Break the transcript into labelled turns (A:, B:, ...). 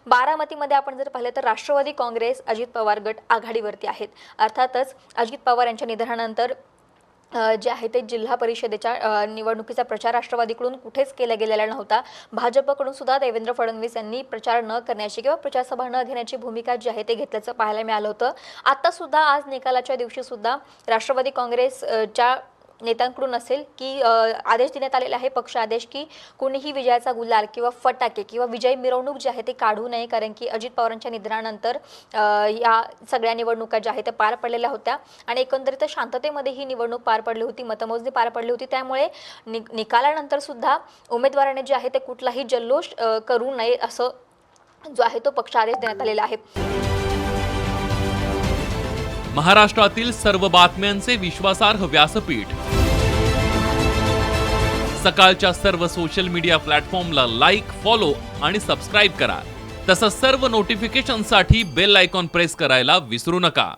A: बारामतीमध्ये आपण जर पाहिलं तर राष्ट्रवादी काँग्रेस, अजित पवार गट आघाडीवरती आहेत. अर्थातच अजित पवार यांच्या निधनानंतर जे आहे ते जिल्हा परिषदेच्या निवडणुकीचा प्रचार राष्ट्रवादीकडून कुठेच केला गेलेला नव्हता. भाजपकडून सुद्धा देवेंद्र फडणवीस यांनी प्रचार न करण्याची किंवा प्रचारसभा न घेण्याची भूमिका जी आहे ते घेतल्याचं पाहायला मिळालं होतं. आता सुद्धा आज निकालाच्या दिवशी सुद्धा राष्ट्रवादी काँग्रेसच्या नेत्यांकडून असेल की आदेश देण्यात आलेला आहे, पक्ष आदेश, की कोणीही विजयाचा गुलाल किंवा फटाके किंवा विजय मिरवणूक जी आहे ते काढू नये, कारण की अजित पवारांच्या निधनानंतर या सगळ्या निवडणुका ज्या आहेत त्या पार पडलेल्या होत्या आणि एकंदरीत शांततेमध्ये ही निवडणूक पार पडली होती, मतमोजणी पार पडली होती. त्यामुळे निकालानंतर सुद्धा उमेदवाराने जे आहे ते कुठलाही जल्लोष करू नये असं जो आहे तो पक्ष आदेश देण्यात आलेला आहे.
B: महाराष्ट्रातील सर्व बातम्यांचे विश्वासार्ह व्यासपीठ सकाळच्या सर्व सोशल मीडिया प्लॅटफॉर्मला लाईक, फॉलो आणि सबस्क्राईब करा. तसंच सर्व नोटिफिकेशनसाठी बेल आयकॉन प्रेस करायला विसरू नका.